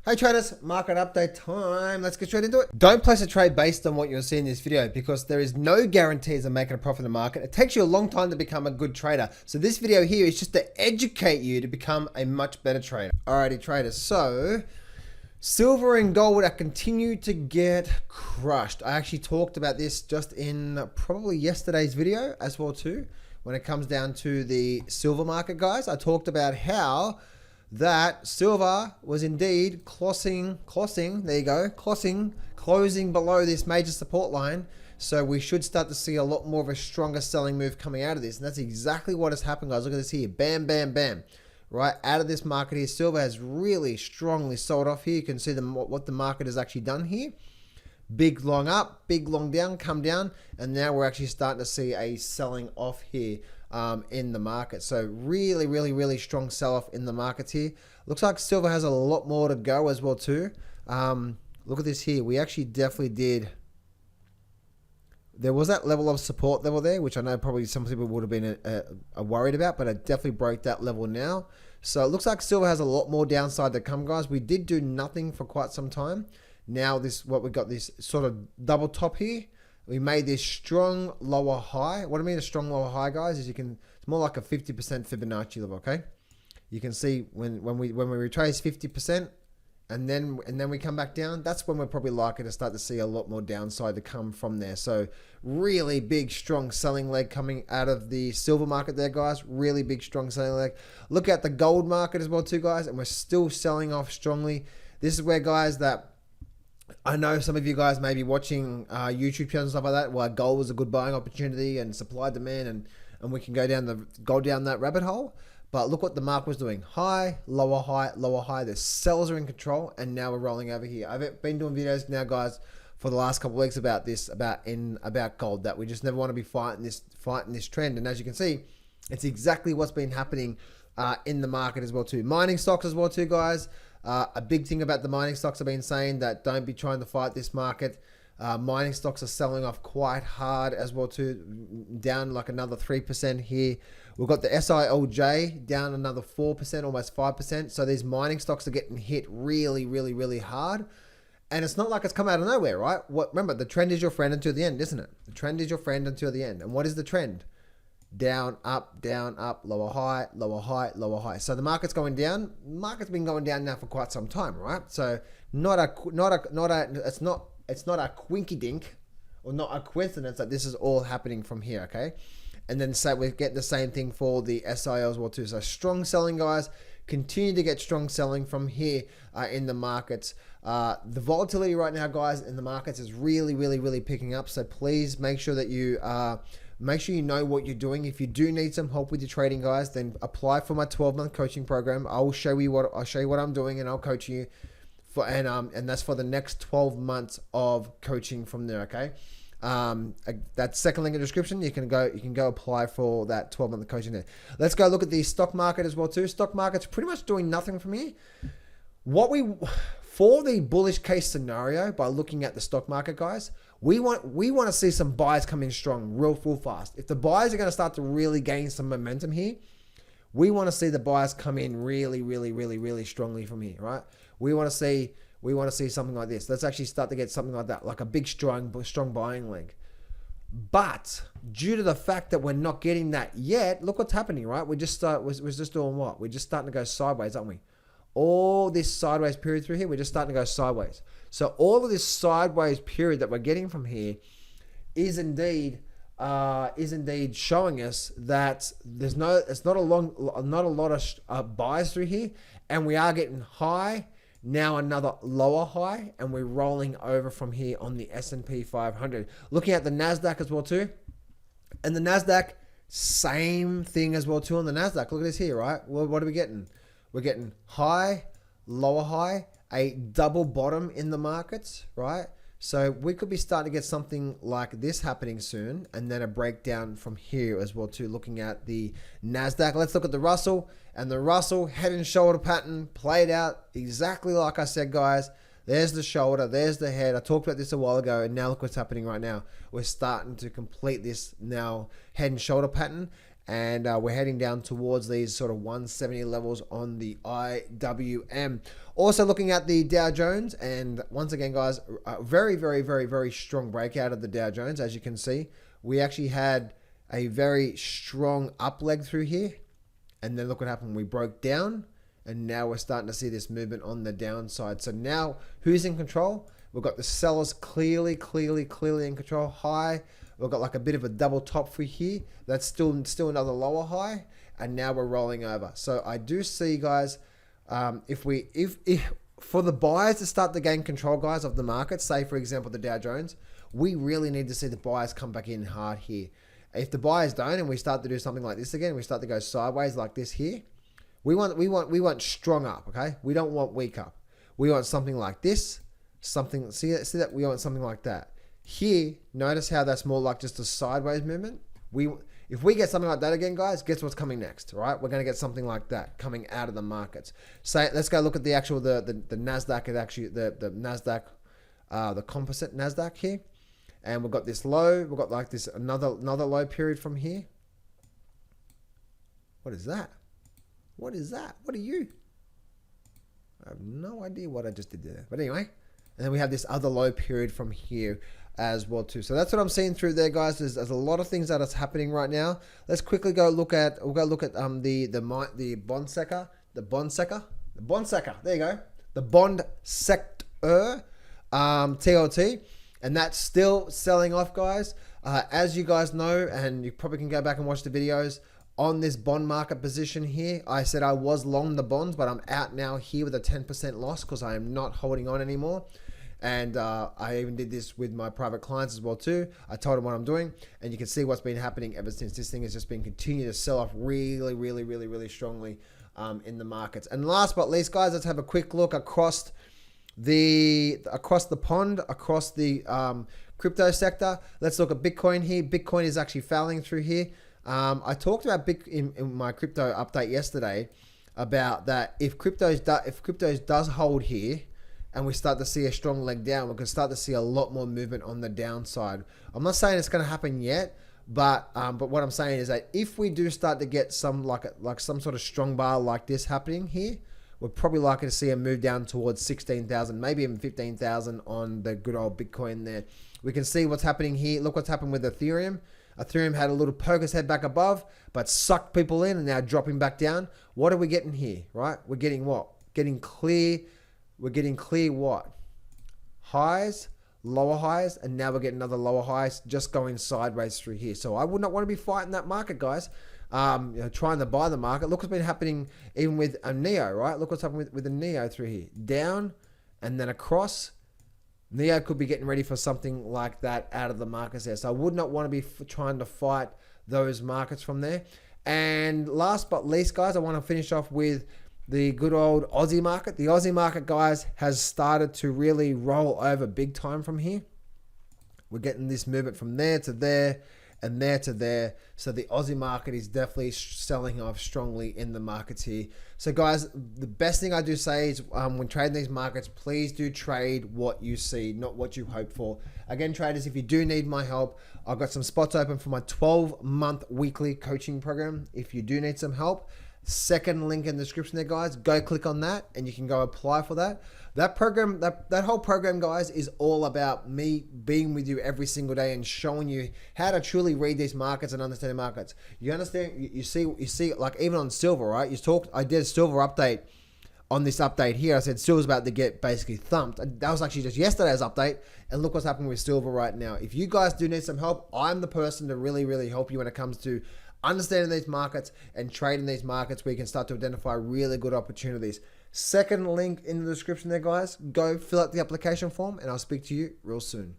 Hey traders, market update time. Let's get straight into it. Don't place a trade based on what you'll see in this video because there is no guarantees of making a profit in the market. It takes you a long time to become a good trader. So this video here is just to educate you to become a much better trader. Alrighty traders, so silver and gold are continue to get crushed. I actually talked about this just in probably yesterday's video as well too. When it comes down to the silver market, guys, I talked about how that silver was indeed closing below this major support line. So we should start to see a lot more of a stronger selling move coming out of this. And that's exactly what has happened, guys. Look at this here. Bam, bam, bam. Right out of this market here, silver has really strongly sold off here. You can see what the market has actually done here. Big long up, big long down, come down. And now we're actually starting to see a selling off here in the market. So really strong sell-off in the markets here. Looks like silver has a lot more to go as well too. Look at this here. We actually definitely did. There was that level of support level there, which I know probably some people would have been worried about, but I definitely broke that level now. So it looks like silver has a lot more downside to come, guys. We did do nothing for quite some time. Now what we got, this sort of double top here. We made this strong lower high. What I mean a strong lower high, guys, is it's more like a 50% Fibonacci level, okay? You can see when we retrace 50% and then we come back down, that's when we're probably likely to start to see a lot more downside to come from there. So really big, strong selling leg coming out of the silver market there, guys. Really big, strong selling leg. Look at the gold market as well too, guys, and we're still selling off strongly. This is where, guys, that I know some of you guys may be watching YouTube channels and stuff like that, where gold was a good buying opportunity and supply demand, and we can go down that rabbit hole. But look what the market was doing. High, lower high, lower high. The sellers are in control, and now we're rolling over here. I've been doing videos now, guys, for the last couple of weeks about this, about gold, that we just never want to be fighting this trend. And as you can see, it's exactly what's been happening in the market as well too. Mining stocks as well too, guys. A big thing about the mining stocks, I've been saying that don't be trying to fight this market. Mining stocks are selling off quite hard as well too, down like another 3% here. We've got the SILJ down another 4%, almost 5%. So these mining stocks are getting hit really hard. And it's not like it's come out of nowhere, right? Remember, the trend is your friend until the end, isn't it? The trend is your friend until the end. And what is the trend? Down, up, lower high, lower high, lower high. So the market's going down. The market's been going down now for quite some time, right? So it's not a quinky dink or not a coincidence that this is all happening from here, okay? And then so we get the same thing for the SIL as well too. So strong selling, guys. Continue to get strong selling from here in the markets. The volatility right now, guys, in the markets is really picking up. So please make sure that you make sure you know what you're doing. If you do need some help with your trading, guys, then apply for my 12-month coaching program. I'll show you what I'm doing, and I'll coach you for, and that's for the next 12 months of coaching from there. Okay, that second link in the description. You can go apply for that 12-month coaching there. Let's go look at the stock market as well too. Stock market's pretty much doing nothing for me. For the bullish case scenario, by looking at the stock market, guys, we want to see some buys come in strong, real fast. If the buys are going to start to really gain some momentum here, we want to see the buys come in really strongly from here, right? We want to see something like this. Let's actually start to get something like that, like a big strong buying leg. But due to the fact that we're not getting that yet, look what's happening, right? We're just doing what? We're just starting to go sideways, aren't we? All this sideways period through here, we're just starting to go sideways. So all of this sideways period that we're getting from here is indeed showing us that there's not a lot of buys through here, and we are getting high, now another lower high, and we're rolling over from here on the S&P 500. Looking at the Nasdaq as well too, and the Nasdaq, same thing as well too on the Nasdaq. Look at this here, right? Well, what are we getting? We're getting high, lower high, a double bottom in the markets, right? So we could be starting to get something like this happening soon, and then a breakdown from here as well too, looking at the Nasdaq. Let's look at the Russell, and the Russell head and shoulder pattern played out exactly like I said, guys. There's the shoulder, there's the head. I talked about this a while ago, and now look what's happening right now. We're starting to complete this now head and shoulder pattern. and we're heading down towards these sort of 170 levels on the IWM. Also looking at the Dow Jones, and once again, guys, a very strong breakout of the Dow Jones. As you can see, we actually had a very strong up leg through here, and then look what happened. We broke down, and now we're starting to see this movement on the downside. So now, who's in control? We've got the sellers clearly in control. High. We've got like a bit of a double top for here. That's still another lower high, and now we're rolling over. So I do see, guys, if for the buyers to start to gain control, guys, of the market, say for example the Dow Jones, we really need to see the buyers come back in hard here. If the buyers don't, and we start to do something like this again, we start to go sideways like this here. We want strong up, okay? We don't want weak up. We want something like this. Something, see that? We want something like that. Here, notice how that's more like just a sideways movement. If we get something like that again, guys, guess what's coming next, right? We're going to get something like that coming out of the markets. So let's go look at the actual, the Nasdaq, and actually the Nasdaq, the composite Nasdaq here. And we've got this low, we've got like this, another low period from here. What is that? What is that? What are you? I have no idea what I just did there. But anyway, and then we have this other low period from here as well too. So that's what I'm seeing through there, guys. There's a lot of things that is happening right now. Let's quickly go look at, the bond sector, there you go, the bond sector, TLT, and that's still selling off, guys. As you guys know, and you probably can go back and watch the videos on this bond market position here, I said I was long the bonds, but I'm out now here with a 10% loss because I am not holding on anymore. And I even did this with my private clients as well too. I told them what I'm doing, and you can see what's been happening ever since. This thing has just been continuing to sell off really strongly in the markets. And last but least, guys, let's have a quick look across the pond, across the crypto sector. Let's look at Bitcoin here. Bitcoin is actually failing through here. I talked about in my crypto update yesterday about that if cryptos does hold here, and we start to see a strong leg down, we can start to see a lot more movement on the downside. I'm not saying it's going to happen yet, but what I'm saying is that if we do start to get some like some sort of strong bar like this happening here, we're probably likely to see a move down towards 16,000, maybe even 15,000 on the good old Bitcoin there. We can see what's happening here. Look what's happened with Ethereum. Ethereum had a little poke its head back above, but sucked people in and now dropping back down. What are we getting here, right? We're getting what? We're getting clear what? Highs, lower highs, and now we're getting another lower highs just going sideways through here. So I would not want to be fighting that market, guys. Trying to buy the market. Look what's been happening even with a Neo, right? Look what's happening with the Neo through here. Down and then across. Neo could be getting ready for something like that out of the markets there. So I would not want to be trying to fight those markets from there. And last but least, guys, I want to finish off with the good old Aussie market. The Aussie market, guys, has started to really roll over big time from here. We're getting this movement from there to there and there to there. So the Aussie market is definitely selling off strongly in the markets here. So guys, the best thing I do say is when trading these markets, please do trade what you see, not what you hope for. Again, traders, if you do need my help, I've got some spots open for my 12-month weekly coaching program. If you do need some help, second link in the description there, guys. Go click on that and you can go apply for that. That program, that whole program, guys, is all about me being with you every single day and showing you how to truly read these markets and understand the markets. You understand? You see, like even on silver, right? I did a silver update on this update here. I said silver's about to get basically thumped. That was actually just yesterday's update, and look what's happening with silver right now. If you guys do need some help, I'm the person to really help you when it comes to understanding these markets and trading these markets, where you can start to identify really good opportunities. Second link in the description there, guys. Go fill out the application form and I'll speak to you real soon.